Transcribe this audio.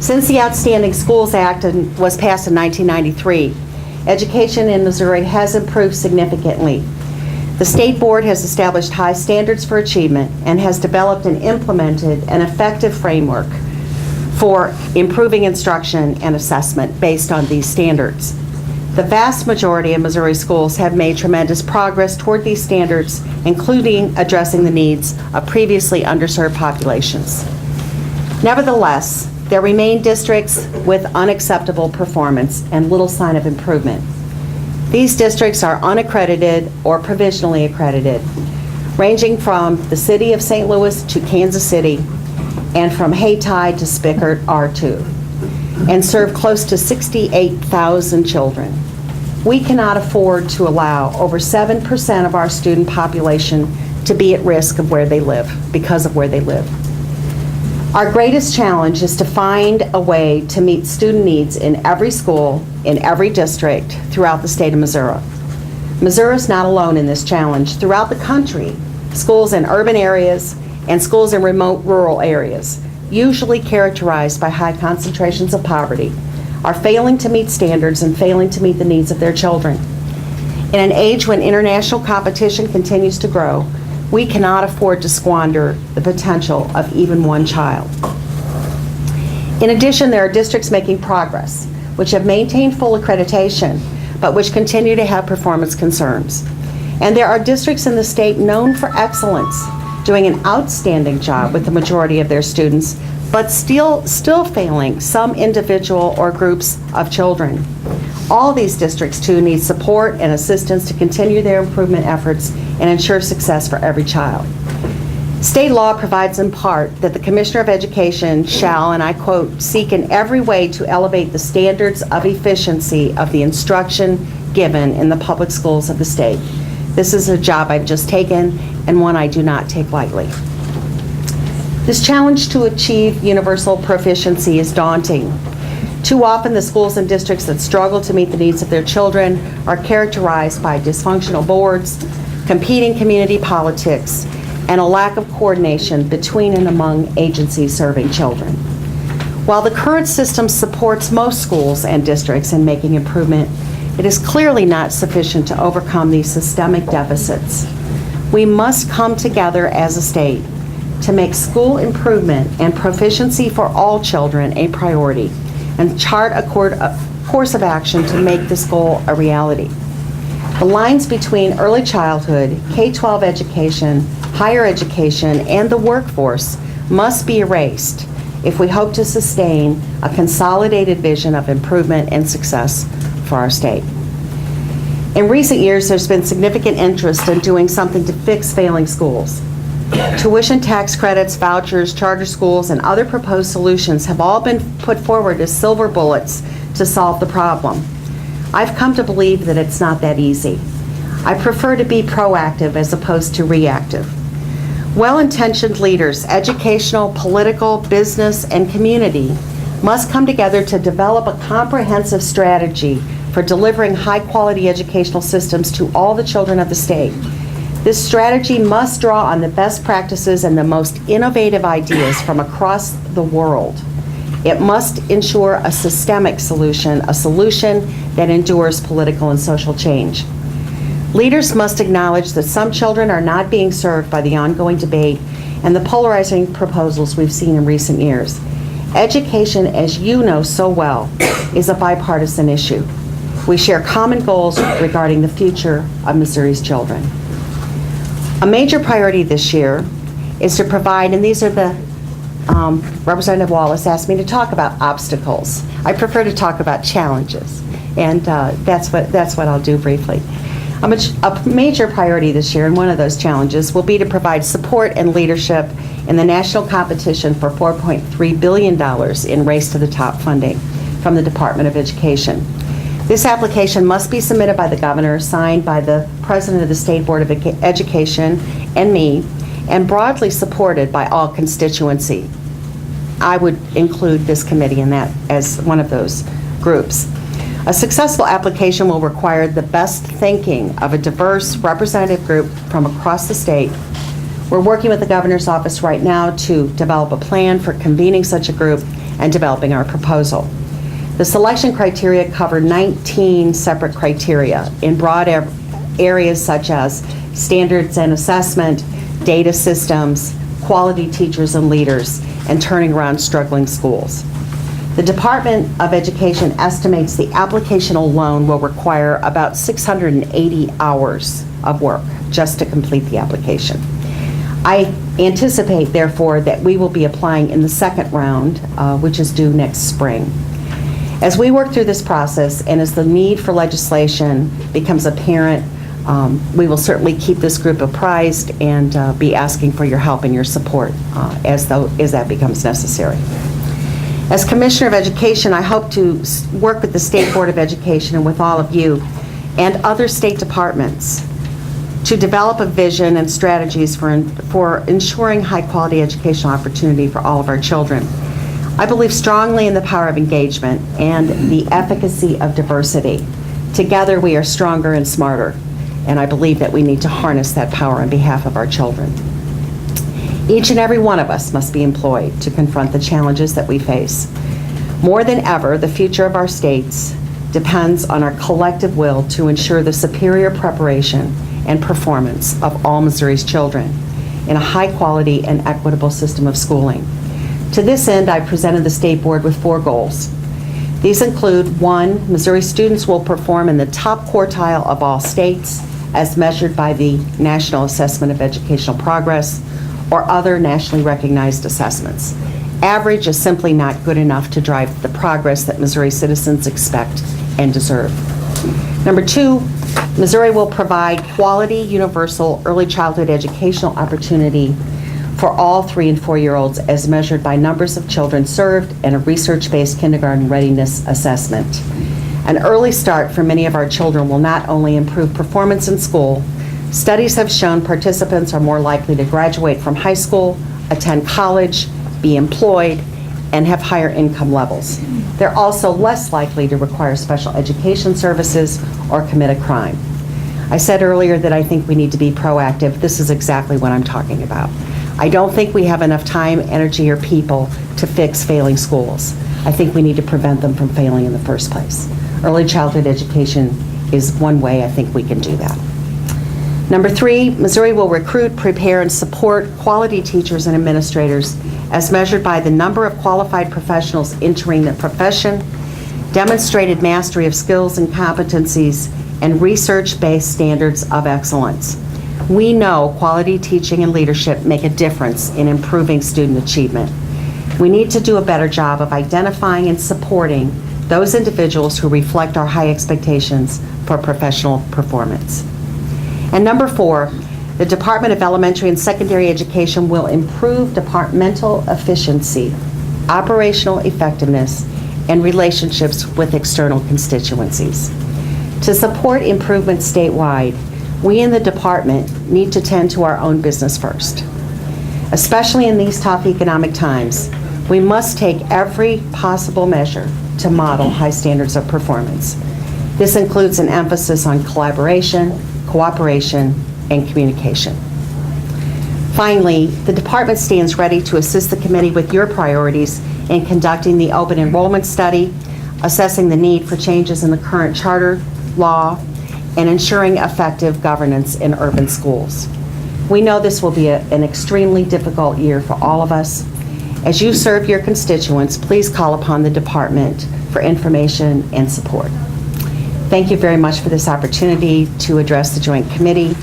Since the Outstanding Schools Act was passed in 1993, education in Missouri has improved significantly. The State Board has established high standards for achievement and has developed and implemented an effective framework for improving instruction and assessment based on these standards. The vast majority of Missouri schools have made tremendous progress toward these standards, including addressing the needs of previously underserved populations. Nevertheless, there remain districts with unacceptable performance and little sign of improvement. These districts are unaccredited or provisionally accredited, ranging from the city of St. Louis to Kansas City and from Haytide to Spickert R2, and serve close to 68,000 children. We cannot afford to allow over 7% of our student population to be at risk of where they live, because of where they live. Our greatest challenge is to find a way to meet student needs in every school, in every district, throughout the state of Missouri. Missouri is not alone in this challenge. Throughout the country, schools in urban areas and schools in remote rural areas, usually characterized by high concentrations of poverty, are failing to meet standards and failing to meet the needs of their children. In an age when international competition continues to grow, we cannot afford to squander the potential of even one child. In addition, there are districts making progress, which have maintained full accreditation, but which continue to have performance concerns. And there are districts in the state known for excellence, doing an outstanding job with the majority of their students, but still failing some individual or groups of children. All these districts, too, need support and assistance to continue their improvement efforts and ensure success for every child. State law provides in part that the Commissioner of Education shall, and I quote, seek in every way to elevate the standards of efficiency of the instruction given in the public schools of the state. This is a job I've just taken and one I do not take lightly. This challenge to achieve universal proficiency is daunting. Too often, the schools and districts that struggle to meet the needs of their children are characterized by dysfunctional boards, competing community politics, and a lack of coordination between and among agencies serving children. While the current system supports most schools and districts in making improvement, it is clearly not sufficient to overcome these systemic deficits. We must come together as a state to make school improvement and proficiency for all children a priority, and chart a course of action to make this goal a reality. The lines between early childhood, K-12 education, higher education, and the workforce must be erased if we hope to sustain a consolidated vision of improvement and success for our state. In recent years, there's been significant interest in doing something to fix failing schools. Tuition tax credits, vouchers, charter schools, and other proposed solutions have all been put forward as silver bullets to solve the problem. I've come to believe that it's not that easy. I prefer to be proactive as opposed to reactive. Well-intentioned leaders, educational, political, business, and community, must come together to develop a comprehensive strategy for delivering high-quality educational systems to all the children of the state. This strategy must draw on the best practices and the most innovative ideas from across the world. It must ensure a systemic solution, a solution that endures political and social change. Leaders must acknowledge that some children are not being served by the ongoing debate and the polarizing proposals we've seen in recent years. Education, as you know so well, is a bipartisan issue. We share common goals regarding the future of Missouri's children. A major priority this year is to provide, and these are the, Representative Wallace asked me to talk about obstacles. I prefer to talk about challenges, and that's what I'll do briefly. A major priority this year, and one of those challenges, will be to provide support and leadership in the national competition for $4.3 billion in Race to the Top funding from the Department of Education. This application must be submitted by the governor, signed by the president of the State Board of Education and me, and broadly supported by all constituency. I would include this committee in that as one of those groups. A successful application will require the best thinking of a diverse representative group from across the state. We're working with the governor's office right now to develop a plan for convening such a group and developing our proposal. The selection criteria cover 19 separate criteria in broad areas such as standards and assessment, data systems, quality teachers and leaders, and turning around struggling schools. The Department of Education estimates the application alone will require about 680 hours of work just to complete the application. I anticipate, therefore, that we will be applying in the second round, which is due next spring. As we work through this process and as the need for legislation becomes apparent, we will certainly keep this group apprised and be asking for your help and your support as that becomes necessary. As Commissioner of Education, I hope to work with the State Board of Education and with all of you and other state departments to develop a vision and strategies for ensuring high-quality educational opportunity for all of our children. I believe strongly in the power of engagement and the efficacy of diversity. Together we are stronger and smarter, and I believe that we need to harness that power on behalf of our children. Each and every one of us must be employed to confront the challenges that we face. More than ever, the future of our states depends on our collective will to ensure the superior preparation and performance of all Missouri's children in a high-quality and equitable system of schooling. To this end, I presented the State Board with 4 goals. These include: 1, Missouri students will perform in the top quartile of all states as measured by the National Assessment of Educational Progress or other nationally recognized assessments. Average is simply not good enough to drive the progress that Missouri citizens expect and deserve. Number 2, Missouri will provide quality, universal early childhood educational opportunity for all 3- and 4-year-olds as measured by numbers of children served and a research-based kindergarten readiness assessment. An early start for many of our children will not only improve performance in school. Studies have shown participants are more likely to graduate from high school, attend college, be employed, and have higher income levels. They're also less likely to require special education services or commit a crime. I said earlier that I think we need to be proactive. This is exactly what I'm talking about. I don't think we have enough time, energy, or people to fix failing schools. I think we need to prevent them from failing in the first place. Early childhood education is one way I think we can do that. Number 3, Missouri will recruit, prepare, and support quality teachers and administrators as measured by the number of qualified professionals entering the profession, demonstrated mastery of skills and competencies, and research-based standards of excellence. We know quality teaching and leadership make a difference in improving student achievement. We need to do a better job of identifying and supporting those individuals who reflect our high expectations for professional performance. And number 4, the Department of Elementary and Secondary Education will improve departmental efficiency, operational effectiveness, and relationships with external constituencies. To support improvement statewide, we in the department need to tend to our own business first. Especially in these tough economic times, we must take every possible measure to model high standards of performance. This includes an emphasis on collaboration, cooperation, and communication. Finally, the department stands ready to assist the committee with your priorities in conducting the open enrollment study, assessing the need for changes in the current charter law, and ensuring effective governance in urban schools. We know this will be an extremely difficult year for all of us. As you serve your constituents, please call upon the department for information and support. Thank you very much for this opportunity to address the Joint Committee.